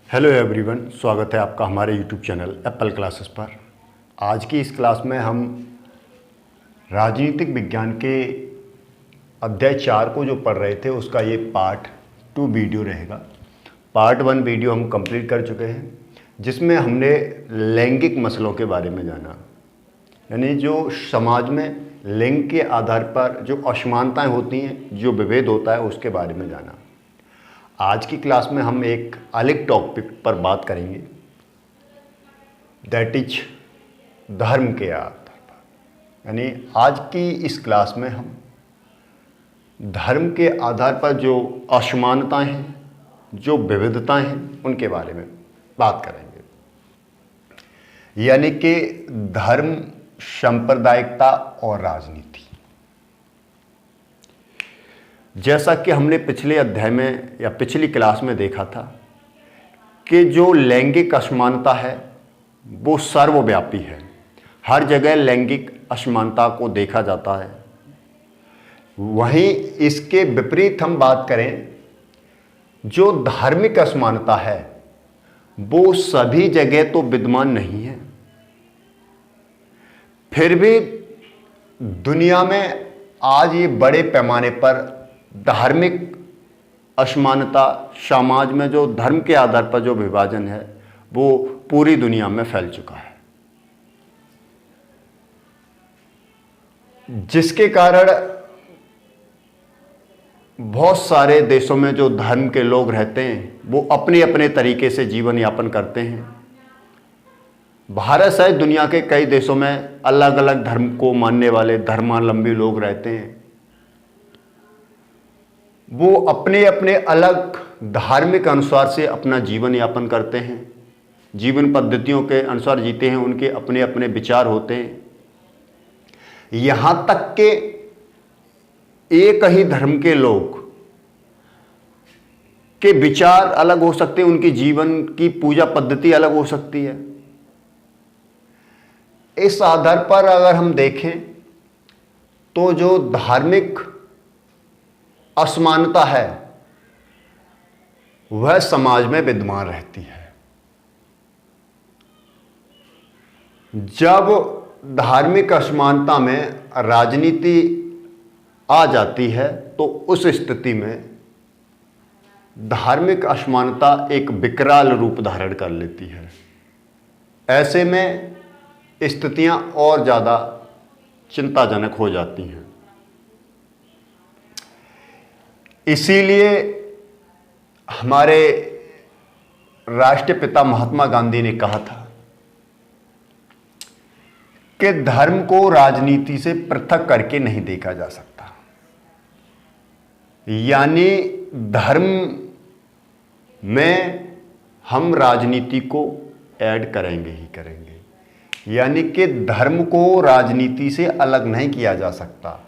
Hello everyone, स्वागत है आपका हमारे यूट्यूब चैनल एप्पल क्लासेस पर। आज की इस क्लास में हम राजनीतिक विज्ञान के अध्याय 4 को जो पढ़ रहे थे उसका ये पार्ट 2 वीडियो रहेगा। पार्ट 1 वीडियो हम कंप्लीट कर चुके हैं, जिसमें हमने लैंगिक मसलों के बारे में जाना, यानी जो समाज में लिंग के आधार पर जो असमानताएं होती हैं, जो विभेद होता है, उसके बारे में जाना। आज की क्लास में हम एक अलग टॉपिक पर बात करेंगे, दैट इज धर्म के आधार पर। यानी आज की इस क्लास में हम धर्म के आधार पर जो असमानताएं हैं, जो विविधताएं हैं, उनके बारे में बात करेंगे। यानी कि धर्म, सांप्रदायिकता और राजनीति। जैसा कि हमने पिछले अध्याय में या पिछली क्लास में देखा था कि जो लैंगिक असमानता है वो सर्वव्यापी है। हर जगह लैंगिक असमानता को देखा जाता है। वहीं इसके विपरीत हम बात करें, जो धार्मिक असमानता है वो सभी जगह तो विद्यमान नहीं है, फिर भी दुनिया में आज ये बड़े पैमाने पर धार्मिक असमानता, समाज में जो धर्म के आधार पर जो विभाजन है वो पूरी दुनिया में फैल चुका है, जिसके कारण बहुत सारे देशों में जो धर्म के लोग रहते हैं वो अपने अपने तरीके से जीवन यापन करते हैं। भारत सहित दुनिया के कई देशों में अलग अलग धर्म को मानने वाले धर्मावलंबी लोग रहते हैं। वो अपने अपने अलग धार्मिक अनुसार से अपना जीवन यापन करते हैं, जीवन पद्धतियों के अनुसार जीते हैं, उनके अपने अपने विचार होते हैं। यहाँ तक कि एक ही धर्म के लोग के विचार अलग हो सकते हैं, उनकी जीवन की पूजा पद्धति अलग हो सकती है। इस आधार पर अगर हम देखें तो जो धार्मिक असमानता है वह समाज में विद्यमान रहती है। जब धार्मिक असमानता में राजनीति आ जाती है तो उस स्थिति में धार्मिक असमानता एक विकराल रूप धारण कर लेती है। ऐसे में स्थितियां और ज़्यादा चिंताजनक हो जाती हैं। इसीलिए हमारे राष्ट्रपिता महात्मा गांधी ने कहा था कि धर्म को राजनीति से पृथक करके नहीं देखा जा सकता। यानी धर्म में हम राजनीति को ऐड करेंगे ही करेंगे, यानी कि धर्म को राजनीति से अलग नहीं किया जा सकता।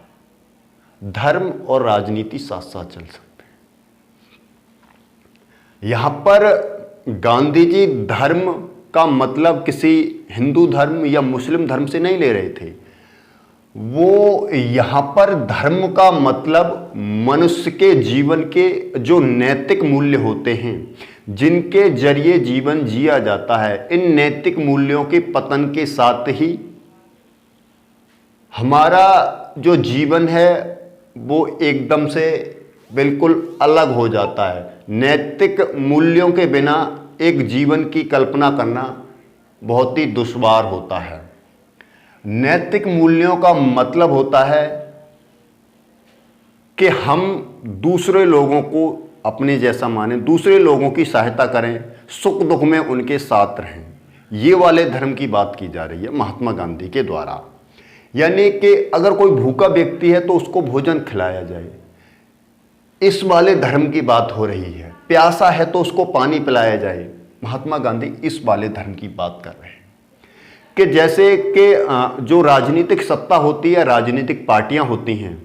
धर्म और राजनीति साथ साथ चल सकते हैं। यहां पर गांधी जी धर्म का मतलब किसी हिंदू धर्म या मुस्लिम धर्म से नहीं ले रहे थे। वो यहां पर धर्म का मतलब मनुष्य के जीवन के जो नैतिक मूल्य होते हैं, जिनके जरिए जीवन जिया जाता है, इन नैतिक मूल्यों के पतन के साथ ही हमारा जो जीवन है वो एकदम से बिल्कुल अलग हो जाता है। नैतिक मूल्यों के बिना एक जीवन की कल्पना करना बहुत ही दुश्वार होता है। नैतिक मूल्यों का मतलब होता है कि हम दूसरे लोगों को अपने जैसा मानें, दूसरे लोगों की सहायता करें, सुख दुख में उनके साथ रहें। ये वाले धर्म की बात की जा रही है महात्मा गांधी के द्वारा। यानी कि अगर कोई भूखा व्यक्ति है तो उसको भोजन खिलाया जाए, इस वाले धर्म की बात हो रही है। प्यासा है तो उसको पानी पिलाया जाए। महात्मा गांधी इस वाले धर्म की बात कर रहे हैं कि जैसे कि जो राजनीतिक सत्ता होती है, राजनीतिक पार्टियां होती हैं,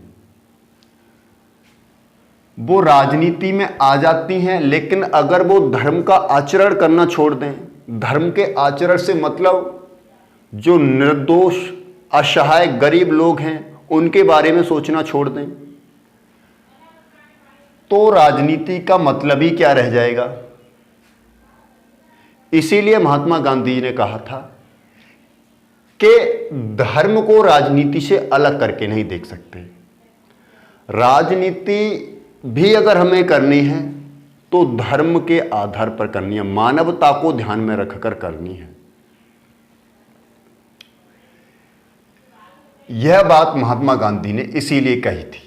वो राजनीति में आ जाती हैं, लेकिन अगर वो धर्म का आचरण करना छोड़ दें, धर्म के आचरण से मतलब जो निर्दोष असहाय गरीब लोग हैं उनके बारे में सोचना छोड़ दें, तो राजनीति का मतलब ही क्या रह जाएगा। इसीलिए महात्मा गांधी जी ने कहा था कि धर्म को राजनीति से अलग करके नहीं देख सकते। राजनीति भी अगर हमें करनी है तो धर्म के आधार पर करनी है, मानवता को ध्यान में रखकर करनी है। यह बात महात्मा गांधी ने इसीलिए कही थी।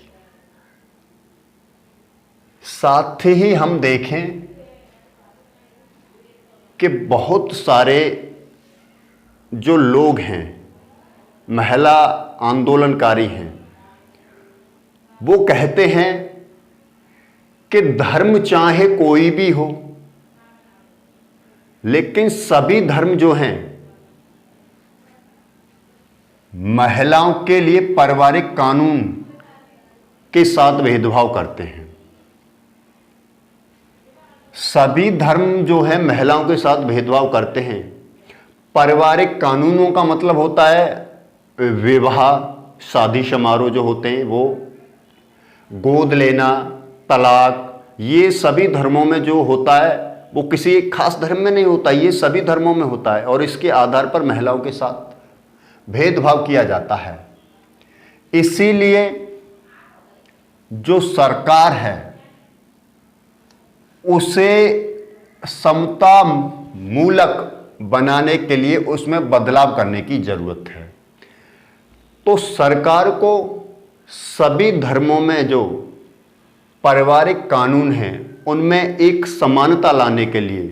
साथ ही हम देखें कि बहुत सारे जो लोग हैं, महिला आंदोलनकारी हैं, वो कहते हैं कि धर्म चाहे कोई भी हो, लेकिन सभी धर्म जो हैं महिलाओं के लिए पारिवारिक कानून के साथ भेदभाव करते हैं। सभी धर्म जो है महिलाओं के साथ भेदभाव करते हैं। पारिवारिक कानूनों का मतलब होता है विवाह, शादी समारोह जो होते हैं वो, गोद लेना, तलाक, ये सभी धर्मों में जो होता है वो किसी एक खास धर्म में नहीं होता, ये सभी धर्मों में होता है और इसके आधार पर महिलाओं के साथ भेदभाव किया जाता है। इसीलिए जो सरकार है उसे समता मूलक बनाने के लिए उसमें बदलाव करने की जरूरत है। तो सरकार को सभी धर्मों में जो पारिवारिक कानून हैं उनमें एक समानता लाने के लिए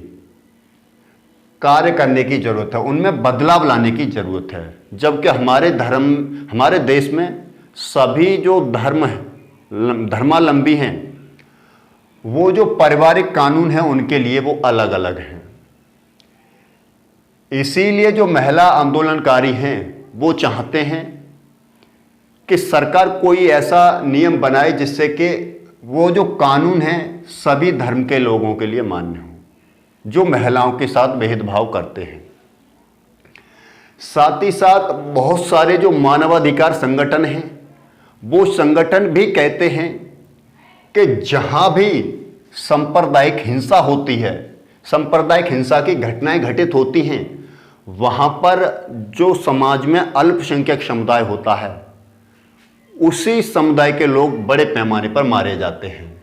कार्य करने की जरूरत है, उनमें बदलाव लाने की जरूरत है। जबकि हमारे देश में सभी जो धर्मावलंबी हैं वो जो पारिवारिक कानून हैं उनके लिए वो अलग अलग हैं। इसीलिए जो महिला आंदोलनकारी हैं वो चाहते हैं कि सरकार कोई ऐसा नियम बनाए जिससे कि वो जो कानून हैं सभी धर्म के लोगों के लिए मान्य हो, जो महिलाओं के साथ भेदभाव करते हैं। साथ ही साथ बहुत सारे जो मानवाधिकार संगठन हैं वो संगठन भी कहते हैं कि जहां भी सांप्रदायिक हिंसा होती है, सांप्रदायिक हिंसा की घटनाएं घटित होती हैं, वहां पर जो समाज में अल्पसंख्यक समुदाय होता है उसी समुदाय के लोग बड़े पैमाने पर मारे जाते हैं।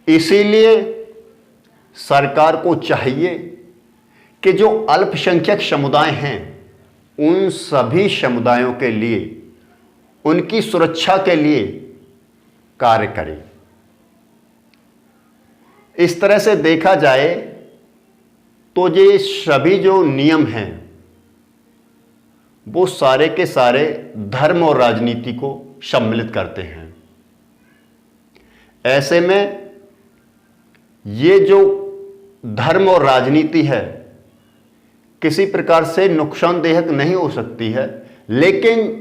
इसीलिए सरकार को चाहिए कि जो अल्पसंख्यक समुदाय हैं उन सभी समुदायों के लिए, उनकी सुरक्षा के लिए कार्य करे। इस तरह से देखा जाए तो ये सभी जो नियम हैं वो सारे के सारे धर्म और राजनीति को सम्मिलित करते हैं। ऐसे में ये जो धर्म और राजनीति है किसी प्रकार से नुकसानदेह नहीं हो सकती है, लेकिन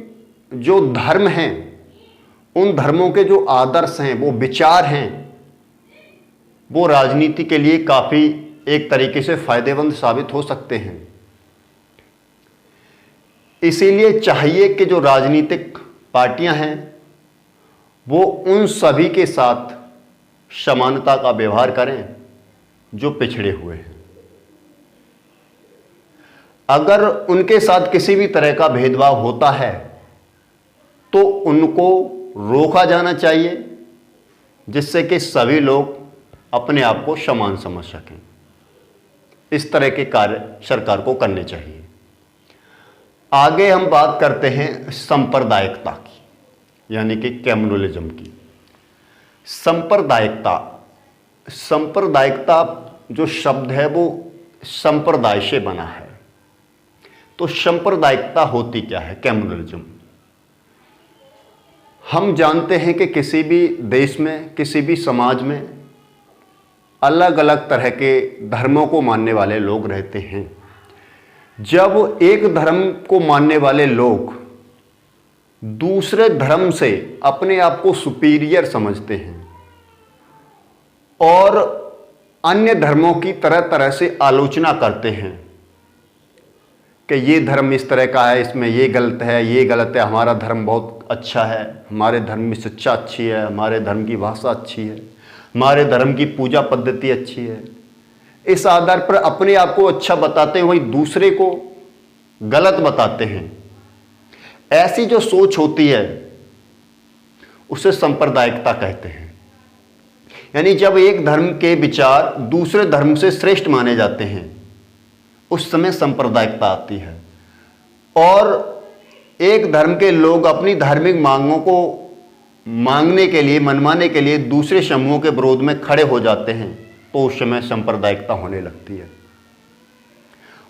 जो धर्म हैं उन धर्मों के जो आदर्श हैं, वो विचार हैं, वो राजनीति के लिए काफ़ी एक तरीके से फायदेमंद साबित हो सकते हैं। इसीलिए चाहिए कि जो राजनीतिक पार्टियां हैं वो उन सभी के साथ समानता का व्यवहार करें जो पिछड़े हुए हैं। अगर उनके साथ किसी भी तरह का भेदभाव होता है तो उनको रोका जाना चाहिए, जिससे कि सभी लोग अपने आप को समान समझ सकें। इस तरह के कार्य सरकार को करने चाहिए। आगे हम बात करते हैं सांप्रदायिकता की, यानी कि कम्युनलिज्म की। सांप्रदायिकता जो शब्द है वो संप्रदाय से बना है। तो सांप्रदायिकता होती क्या है? कम्युनलिज्म। हम जानते हैं कि किसी भी देश में, किसी भी समाज में अलग अलग तरह के धर्मों को मानने वाले लोग रहते हैं। जब एक धर्म को मानने वाले लोग दूसरे धर्म से अपने आप को सुपीरियर समझते हैं और अन्य धर्मों की तरह तरह से आलोचना करते हैं कि ये धर्म इस तरह का है, इसमें ये गलत है, ये गलत है, हमारा धर्म बहुत अच्छा है, हमारे धर्म में शिक्षा अच्छी है, हमारे धर्म की भाषा अच्छी है, हमारे धर्म की पूजा पद्धति अच्छी है। इस आधार पर अपने आप को अच्छा बताते हैं वही दूसरे को गलत बताते हैं। ऐसी जो सोच होती है उसे सांप्रदायिकता कहते हैं। यानी जब एक धर्म के विचार दूसरे धर्म से श्रेष्ठ माने जाते हैं उस समय सांप्रदायिकता आती है, और एक धर्म के लोग अपनी धार्मिक मांगों को मांगने के लिए, मनवाने के लिए दूसरे समूहों के विरोध में खड़े हो जाते हैं तो उस समय सांप्रदायिकता होने लगती है।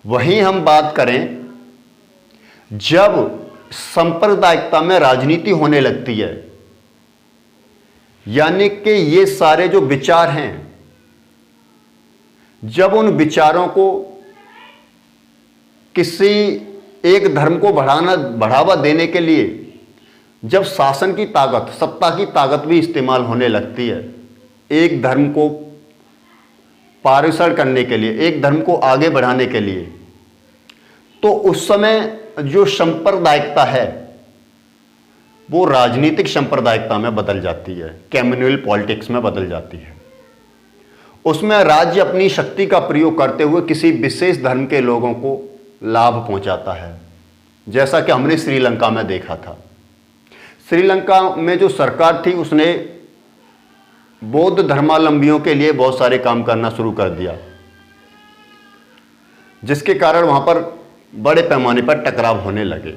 वहीं हम बात करें जब सांप्रदायिकता में राजनीति होने लगती है, यानी कि ये सारे जो विचार हैं, जब उन विचारों को किसी एक धर्म को बढ़ावा देने के लिए जब शासन की ताकत, सत्ता की ताकत भी इस्तेमाल होने लगती है एक धर्म को पारिषण करने के लिए, एक धर्म को आगे बढ़ाने के लिए, तो उस समय जो सांप्रदायिकता है वो राजनीतिक सांप्रदायिकता में बदल जाती है, कम्युनल पॉलिटिक्स में बदल जाती है। उसमें राज्य अपनी शक्ति का प्रयोग करते हुए किसी विशेष धर्म के लोगों को लाभ पहुंचाता है, जैसा कि हमने श्रीलंका में देखा था। श्रीलंका में जो सरकार थी उसने बौद्ध धर्मावलंबियों के लिए बहुत सारे काम करना शुरू कर दिया, जिसके कारण वहां पर बड़े पैमाने पर टकराव होने लगे।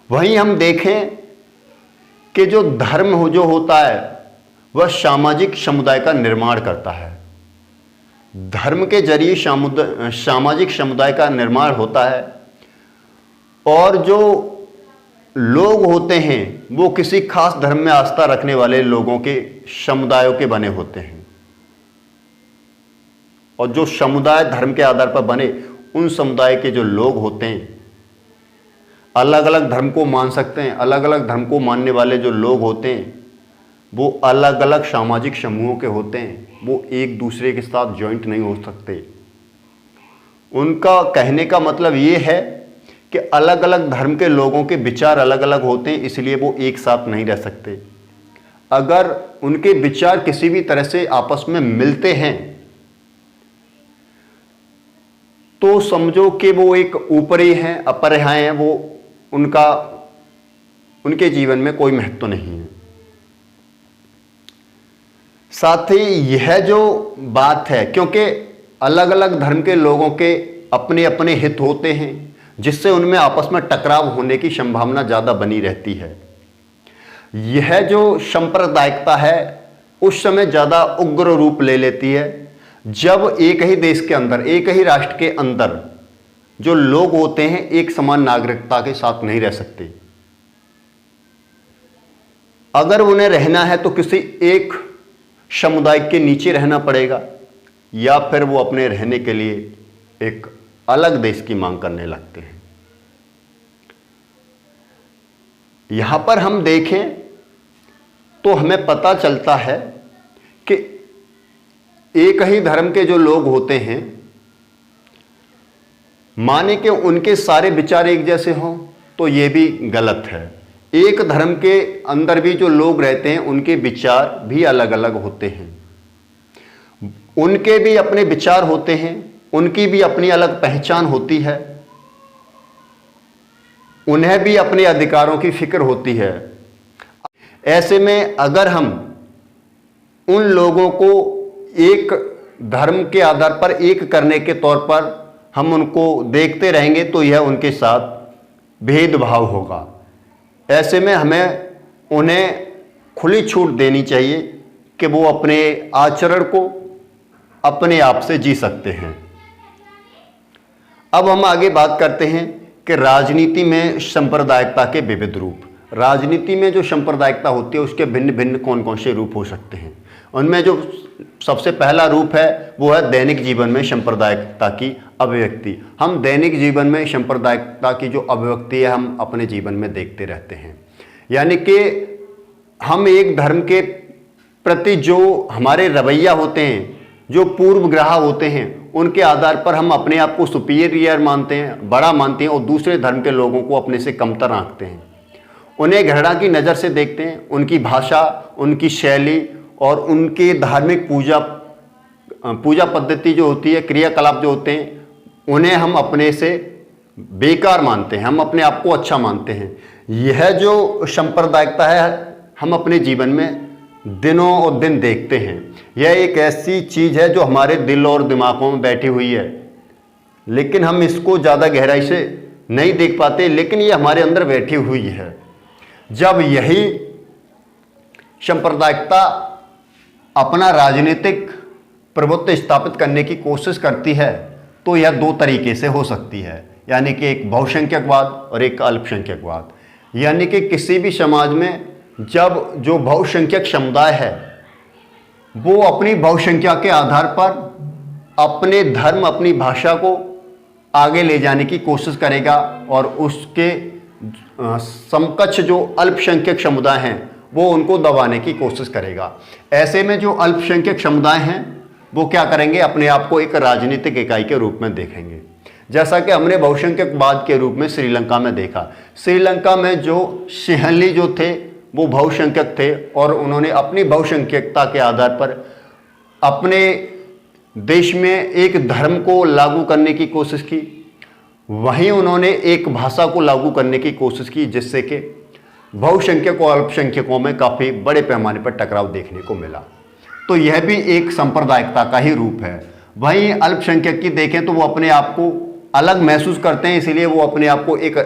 वहीं हम देखें कि जो धर्म जो होता है वह सामाजिक समुदाय का निर्माण करता है। धर्म के जरिए सामाजिक समुदाय का निर्माण होता है, और जो लोग होते हैं वो किसी खास धर्म में आस्था रखने वाले लोगों के समुदायों के बने होते हैं, और जो समुदाय धर्म के आधार पर बने उन समुदाय के जो लोग होते हैं अलग अलग धर्म को मान सकते हैं। अलग अलग धर्म को मानने वाले जो लोग होते हैं वो अलग अलग सामाजिक समूहों के होते हैं, वो एक दूसरे के साथ जॉइंट नहीं हो सकते। उनका कहने का मतलब ये है कि अलग अलग धर्म के लोगों के विचार अलग अलग होते हैं, इसलिए वो एक साथ नहीं रह सकते। अगर उनके विचार किसी भी तरह से आपस में मिलते हैं तो समझो कि वो एक ऊपरी हैं, अपरिहाय हैं, वो उनके जीवन में कोई महत्व नहीं है। साथ ही यह जो बात है, क्योंकि अलग अलग धर्म के लोगों के अपने अपने हित होते हैं जिससे उनमें आपस में टकराव होने की संभावना ज़्यादा बनी रहती है। यह जो सांप्रदायिकता है उस समय ज़्यादा उग्र रूप ले लेती है जब एक ही देश के अंदर, एक ही राष्ट्र के अंदर जो लोग होते हैं एक समान नागरिकता के साथ नहीं रह सकते। अगर उन्हें रहना है तो किसी एक समुदाय के नीचे रहना पड़ेगा, या फिर वो अपने रहने के लिए एक अलग देश की मांग करने लगते हैं। यहां पर हम देखें तो हमें पता चलता है कि एक ही धर्म के जो लोग होते हैं, माने कि उनके सारे विचार एक जैसे हों तो ये भी गलत है। एक धर्म के अंदर भी जो लोग रहते हैं उनके विचार भी अलग अलग होते हैं, उनके भी अपने विचार होते हैं, उनकी भी अपनी अलग पहचान होती है, उन्हें भी अपने अधिकारों की फिक्र होती है। ऐसे में अगर हम उन लोगों को एक धर्म के आधार पर एक करने के तौर पर हम उनको देखते रहेंगे तो यह उनके साथ भेदभाव होगा। ऐसे में हमें उन्हें खुली छूट देनी चाहिए कि वो अपने आचरण को अपने आप से जी सकते हैं। अब हम आगे बात करते हैं कि राजनीति में सांप्रदायिकता के विविध रूप। राजनीति में जो सांप्रदायिकता होती है उसके भिन्न भिन्न कौन कौन से रूप हो सकते हैं। उनमें जो सबसे पहला रूप है वो है दैनिक जीवन में सांप्रदायिकता की अभिव्यक्ति। हम दैनिक जीवन में सांप्रदायिकता की जो अभिव्यक्ति है हम अपने जीवन में देखते रहते हैं। यानी कि हम एक धर्म के प्रति जो हमारे रवैया होते हैं, जो पूर्वग्रह होते हैं, उनके आधार पर हम अपने आप को सुपीरियर मानते हैं, बड़ा मानते हैं, और दूसरे धर्म के लोगों को अपने से कमतर आंकते हैं। उन्हें घृणा की नज़र से देखते हैं। उनकी भाषा, उनकी शैली और उनके धार्मिक पूजा पूजा पद्धति जो होती है, क्रियाकलाप जो होते हैं, उन्हें हम अपने से बेकार मानते हैं, हम अपने आप को अच्छा मानते हैं। यह जो सांप्रदायिकता है हम अपने जीवन में दिनों और दिन देखते हैं। यह एक ऐसी चीज़ है जो हमारे दिल और दिमागों में बैठी हुई है, लेकिन हम इसको ज़्यादा गहराई से नहीं देख पाते, लेकिन ये हमारे अंदर बैठी हुई है। जब यही सांप्रदायिकता अपना राजनीतिक प्रभुत्व स्थापित करने की कोशिश करती है तो यह दो तरीके से हो सकती है, यानी कि एक बहुसंख्यकवाद और एक अल्पसंख्यकवाद। यानी कि किसी भी समाज में जब जो बहुसंख्यक समुदाय है वो अपनी बहुसंख्या के आधार पर अपने धर्म, अपनी भाषा को आगे ले जाने की कोशिश करेगा और उसके समकक्ष जो अल्पसंख्यक समुदाय हैं वो उनको दबाने की कोशिश करेगा। ऐसे में जो अल्पसंख्यक समुदाय हैं वो क्या करेंगे, अपने आप को एक राजनीतिक इकाई के रूप में देखेंगे, जैसा कि हमने बहुसंख्यकवाद के रूप में श्रीलंका में देखा। श्रीलंका में जो सिंहली जो थे वो बहुसंख्यक थे और उन्होंने अपनी बहुसंख्यकता के आधार पर अपने देश में एक धर्म को लागू करने की कोशिश की, वहीं उन्होंने एक भाषा को लागू करने की कोशिश की, जिससे कि बहुसंख्यक और अल्पसंख्यकों में काफ़ी बड़े पैमाने पर टकराव देखने को मिला। तो यह भी एक सांप्रदायिकता का ही रूप है। वहीं अल्पसंख्यक की देखें तो वो अपने आप को अलग महसूस करते हैं, इसीलिए वो अपने आप को एक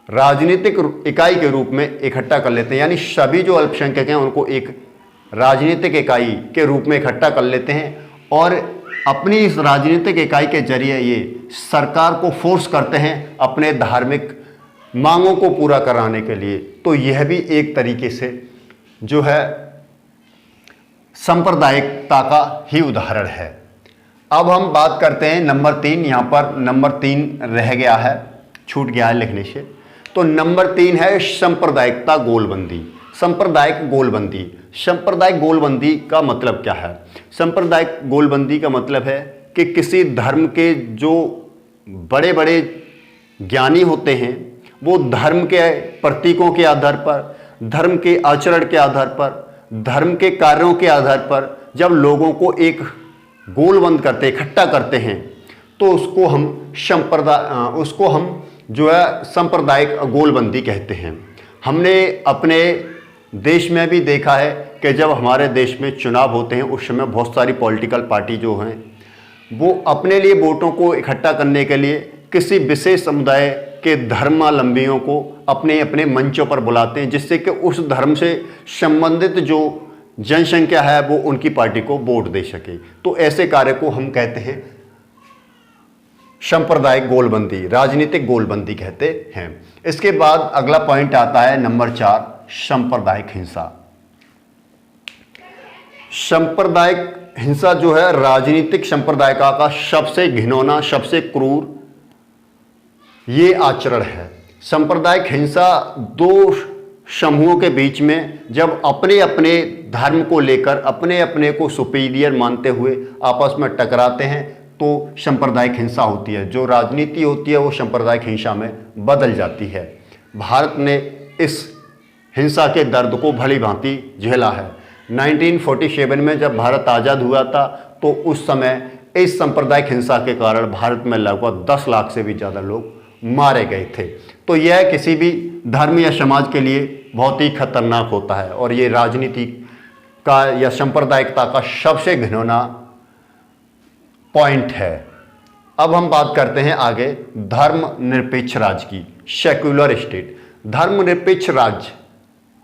राजनीतिक इकाई के रूप में इकट्ठा कर लेते हैं। यानी सभी जो अल्पसंख्यक हैं उनको एक राजनीतिक इकाई के रूप में इकट्ठा कर लेते हैं और अपनी इस राजनीतिक इकाई के जरिए ये सरकार को फोर्स करते हैं अपने धार्मिक मांगों को पूरा कराने के लिए। तो यह भी एक तरीके से जो है सांप्रदायिकता का ही उदाहरण है। अब हम बात करते हैं नंबर 3। यहाँ पर नंबर 3 रह गया है, छूट गया है लिखने से। तो नंबर 3 है सांप्रदायिकता गोलबंदी। सांप्रदायिक गोलबंदी। सांप्रदायिक गोलबंदी का मतलब क्या है? सांप्रदायिक गोलबंदी का मतलब है कि किसी धर्म के जो बड़े बड़े ज्ञानी होते हैं वो धर्म के प्रतीकों के आधार पर, धर्म के आचरण के आधार पर, धर्म के कार्यों के आधार पर जब लोगों को एक गोलबंद करते, इकट्ठा करते हैं तो उसको हम जो है सांप्रदायिक गोलबंदी कहते हैं। हमने अपने देश में भी देखा है कि जब हमारे देश में चुनाव होते हैं उस समय बहुत सारी पॉलिटिकल पार्टी जो हैं वो अपने लिए वोटों को इकट्ठा करने के लिए किसी विशेष समुदाय के धर्मावलंबियों को अपने अपने मंचों पर बुलाते हैं, जिससे कि उस धर्म से संबंधित जो जनसंख्या है वो उनकी पार्टी को वोट दे सके। तो ऐसे कार्य को हम कहते हैं सांप्रदायिक गोलबंदी, राजनीतिक गोलबंदी कहते हैं। इसके बाद अगला पॉइंट आता है नंबर 4, सांप्रदायिक हिंसा। सांप्रदायिक हिंसा जो है राजनीतिक सांप्रदायिकता का सबसे घिनौना, सबसे क्रूर ये आचरण है। सांप्रदायिक हिंसा दो समूहों के बीच में जब अपने अपने धर्म को लेकर अपने अपने को सुपीरियर मानते हुए आपस में टकराते हैं तो सांप्रदायिक हिंसा होती है। जो राजनीति होती है वो सांप्रदायिक हिंसा में बदल जाती है। भारत ने इस हिंसा के दर्द को भली भांति झेला है। 1947 में जब भारत आज़ाद हुआ था तो उस समय इस सांप्रदायिक हिंसा के कारण भारत में लगभग 10 लाख से भी ज़्यादा लोग मारे गए थे। तो यह किसी भी धर्म या समाज के लिए बहुत ही खतरनाक होता है और ये राजनीति का या सांप्रदायिकता का सबसे घिनौना पॉइंट है। अब हम बात करते हैं आगे धर्मनिरपेक्ष राज्य की, सेक्युलर स्टेट। धर्मनिरपेक्ष राज्य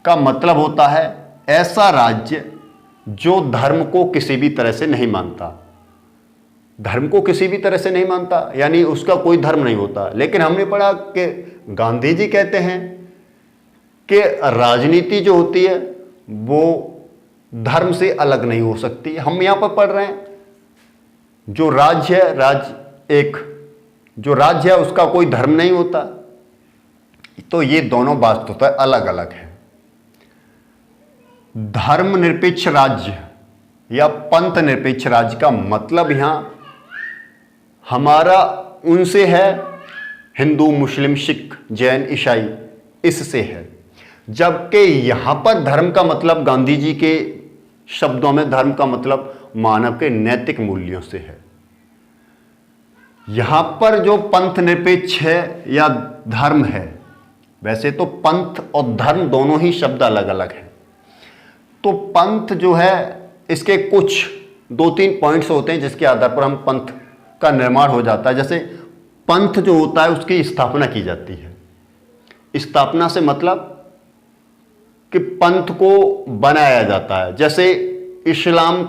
का मतलब होता है ऐसा राज्य जो धर्म को किसी भी तरह से नहीं मानता। धर्म को किसी भी तरह से नहीं मानता यानी उसका कोई धर्म नहीं होता। लेकिन हमने पढ़ा कि गांधी जी कहते हैं कि राजनीति जो होती है वो धर्म से अलग नहीं हो सकती। हम यहाँ पर पढ़ रहे हैं जो राज्य है, जो राज्य है उसका कोई धर्म नहीं होता। तो ये दोनों वास्तवता अलग अलग है। धर्मनिरपेक्ष राज्य या पंथ निरपेक्ष राज्य का मतलब यहां हमारा उनसे है, हिंदू, मुस्लिम, सिख, जैन, ईसाई, इससे है। जबकि यहां पर धर्म का मतलब गांधी जी के शब्दों में धर्म का मतलब मानव के नैतिक मूल्यों से है। यहां पर जो पंथ निरपेक्ष है या धर्म है, वैसे तो पंथ और धर्म दोनों ही शब्द अलग अलग हैं। तो पंथ जो है इसके कुछ 2-3 पॉइंट्स होते हैं जिसके आधार पर हम पंथ का निर्माण हो जाता है। जैसे पंथ जो होता है उसकी स्थापना की जाती है। स्थापना से मतलब कि पंथ को बनाया जाता है। जैसे इस्लाम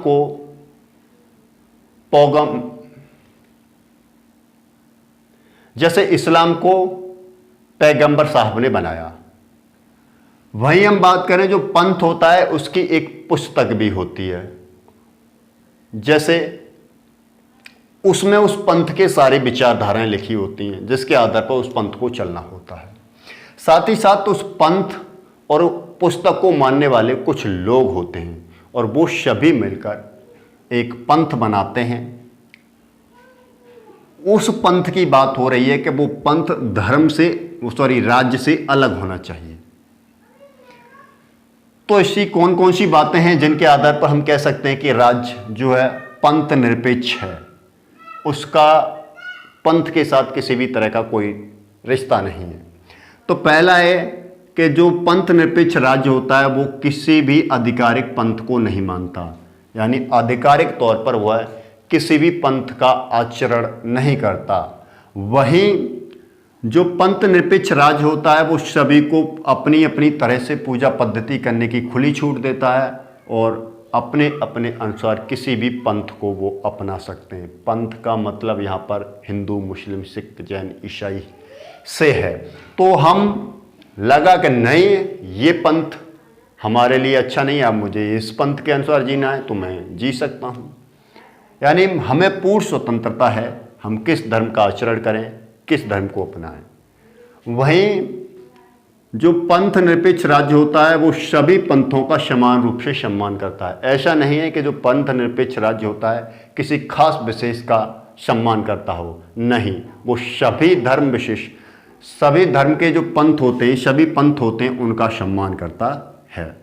को पैगंबर साहब ने बनाया। वहीं हम बात करें जो पंथ होता है उसकी एक पुस्तक भी होती है, जैसे उसमें उस पंथ के सारे विचारधाराएं लिखी होती हैं जिसके आधार पर उस पंथ को चलना होता है। साथ ही साथ उस पंथ और पुस्तक को मानने वाले कुछ लोग होते हैं और वो सभी मिलकर एक पंथ बनाते हैं। उस पंथ की बात हो रही है कि वो पंथ धर्म से राज्य से अलग होना चाहिए। तो ऐसी कौन कौन सी बातें हैं जिनके आधार पर हम कह सकते हैं कि राज्य जो है पंथ निरपेक्ष है, उसका पंथ के साथ किसी भी तरह का कोई रिश्ता नहीं है। तो पहला है कि जो पंथ निरपेक्ष राज्य होता है वो किसी भी आधिकारिक पंथ को नहीं मानता, यानी आधिकारिक तौर पर वह किसी भी पंथ का आचरण नहीं करता। वहीं जो पंथ निरपेक्ष राज्य होता है वो सभी को अपनी अपनी तरह से पूजा पद्धति करने की खुली छूट देता है और अपने अपने अनुसार किसी भी पंथ को वो अपना सकते हैं। पंथ का मतलब यहाँ पर हिंदू, मुस्लिम, सिख, जैन, ईसाई से है। तो हम लगा कि नहीं ये पंथ हमारे लिए अच्छा नहीं है, अब मुझे इस पंथ के अनुसार जीना है तो मैं जी सकता हूँ। यानी हमें पूर्ण स्वतंत्रता है हम किस धर्म का आचरण करें, किस धर्म को अपनाएं। वहीं जो पंथ निरपेक्ष राज्य होता है वो सभी पंथों का समान रूप से सम्मान करता है। ऐसा नहीं है कि जो पंथ निरपेक्ष राज्य होता है किसी खास विशेष का सम्मान करता हो, नहीं, वो सभी धर्म विशेष, सभी धर्म के जो पंथ होते हैं, सभी पंथ होते हैं, उनका सम्मान करता है।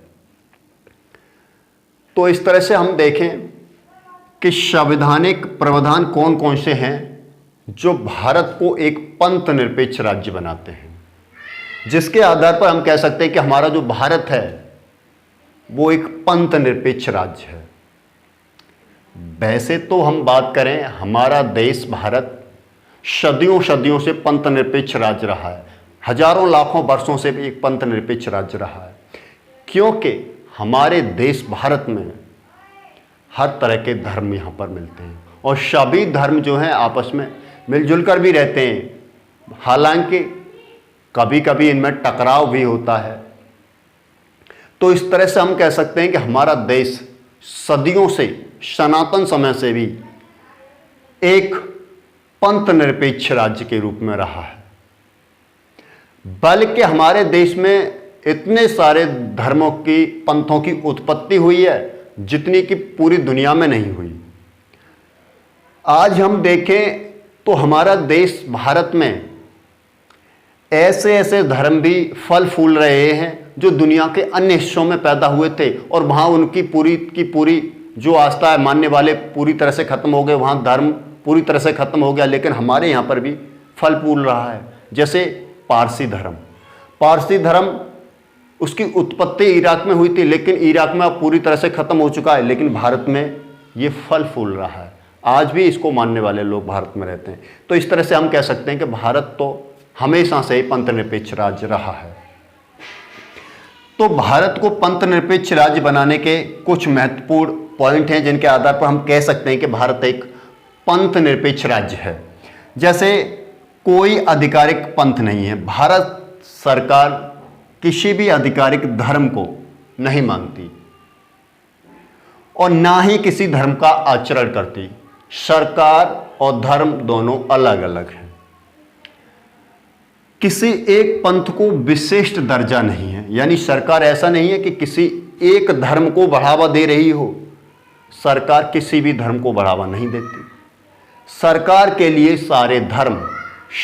तो इस तरह से हम देखें कि संवैधानिक प्रावधान कौन कौन से हैं जो भारत को एक पंथ निरपेक्ष राज्य बनाते हैं, जिसके आधार पर हम कह सकते हैं कि हमारा जो भारत है वो एक पंथ निरपेक्ष राज्य है। वैसे तो हम बात करें, हमारा देश भारत सदियों सदियों से पंथ निरपेक्ष राज्य रहा है, हजारों लाखों वर्षों से भी एक पंथ निरपेक्ष राज्य रहा है, क्योंकि हमारे देश भारत में हर तरह के धर्म यहाँ पर मिलते हैं और सभी धर्म जो हैं आपस में मिलजुल कर भी रहते हैं। हालांकि कभी कभी इनमें टकराव भी होता है। तो इस तरह से हम कह सकते हैं कि हमारा देश सदियों से, सनातन समय से भी एक पंथ निरपेक्ष राज्य के रूप में रहा है। बल्कि हमारे देश में इतने सारे धर्मों की, पंथों की उत्पत्ति हुई है जितनी कि पूरी दुनिया में नहीं हुई। आज हम देखें तो हमारा देश भारत में ऐसे ऐसे धर्म भी फल फूल रहे हैं जो दुनिया के अन्य हिस्सों में पैदा हुए थे और वहां उनकी पूरी की पूरी जो आस्था है, मानने वाले पूरी तरह से खत्म हो गए, वहां धर्म पूरी तरह से खत्म हो गया, लेकिन हमारे यहाँ पर भी फल फूल रहा है। जैसे पारसी धर्म उसकी उत्पत्ति इराक में हुई थी, लेकिन इराक में अब पूरी तरह से खत्म हो चुका है, लेकिन भारत में ये फल फूल रहा है। आज भी इसको मानने वाले लोग भारत में रहते हैं। तो इस तरह से हम कह सकते हैं कि भारत तो हमेशा से ही पंथ निरपेक्ष राज्य रहा है। तो भारत को पंथ निरपेक्ष राज्य बनाने के कुछ महत्वपूर्ण पॉइंट हैं जिनके आधार पर हम कह सकते हैं कि भारत एक पंथ निरपेक्ष राज्य है। जैसे कोई आधिकारिक पंथ नहीं है, भारत सरकार किसी भी आधिकारिक धर्म को नहीं मानती और ना ही किसी धर्म का आचरण करती। सरकार और धर्म दोनों अलग अलग हैं। किसी एक पंथ को विशिष्ट दर्जा नहीं है, यानी सरकार ऐसा नहीं है कि किसी एक धर्म को बढ़ावा दे रही हो। सरकार किसी भी धर्म को बढ़ावा नहीं देती। सरकार के लिए सारे धर्म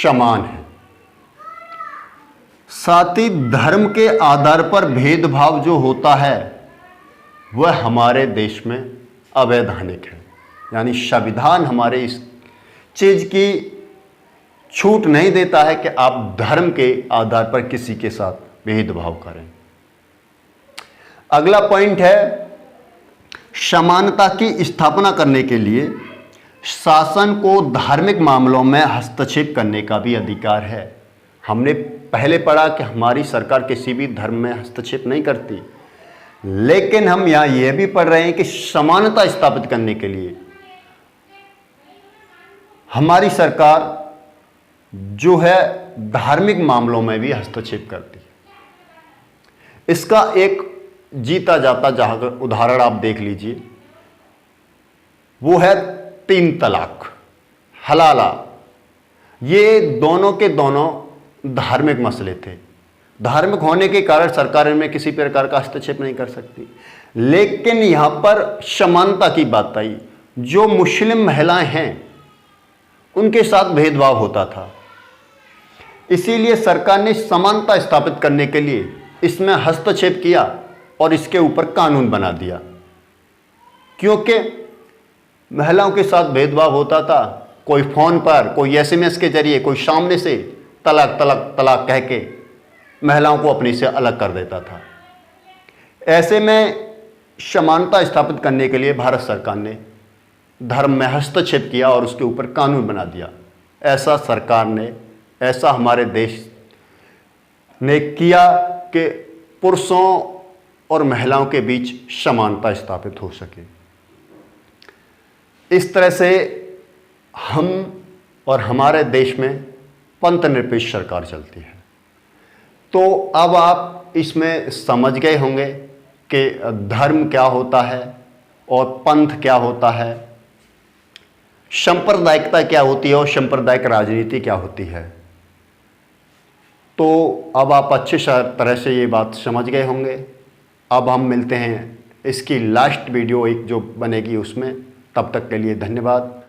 समान हैं। साथ ही धर्म के आधार पर भेदभाव जो होता है वह हमारे देश में अवैधानिक है। यानी संविधान हमारे इस चीज़ की छूट नहीं देता है कि आप धर्म के आधार पर किसी के साथ भेदभाव करें। अगला पॉइंट है, समानता की स्थापना करने के लिए शासन को धार्मिक मामलों में हस्तक्षेप करने का भी अधिकार है। हमने पहले पढ़ा कि हमारी सरकार किसी भी धर्म में हस्तक्षेप नहीं करती, लेकिन हम यहाँ यह भी पढ़ रहे हैं कि समानता स्थापित करने के लिए हमारी सरकार जो है धार्मिक मामलों में भी हस्तक्षेप करती है। इसका एक जीता जाता जहां उदाहरण आप देख लीजिए, वो है 3 तलाक, हलाला। ये दोनों के दोनों धार्मिक मसले थे। धार्मिक होने के कारण सरकार इनमें किसी प्रकार का हस्तक्षेप नहीं कर सकती, लेकिन यहां पर समानता की बात आई। जो मुस्लिम महिलाएं हैं उनके साथ भेदभाव होता था, इसीलिए सरकार ने समानता स्थापित करने के लिए इसमें हस्तक्षेप किया और इसके ऊपर कानून बना दिया। क्योंकि महिलाओं के साथ भेदभाव होता था, कोई फोन पर, कोई एसएमएस के जरिए, कोई सामने से तलाक तलाक तलाक कह के महिलाओं को अपने से अलग कर देता था। ऐसे में समानता स्थापित करने के लिए भारत सरकार ने धर्म में हस्तक्षेप किया और उसके ऊपर कानून बना दिया। ऐसा हमारे देश ने किया कि पुरुषों और महिलाओं के बीच समानता स्थापित हो सके। इस तरह से हम और हमारे देश में पंथ निरपेक्ष सरकार चलती है। तो अब आप इसमें समझ गए होंगे कि धर्म क्या होता है और पंथ क्या होता है, सांप्रदायिकता क्या होती है और सांप्रदायिक राजनीति क्या होती है। तो अब आप अच्छी तरह से ये बात समझ गए होंगे। अब हम मिलते हैं इसकी लास्ट वीडियो एक जो बनेगी उसमें। तब तक के लिए धन्यवाद।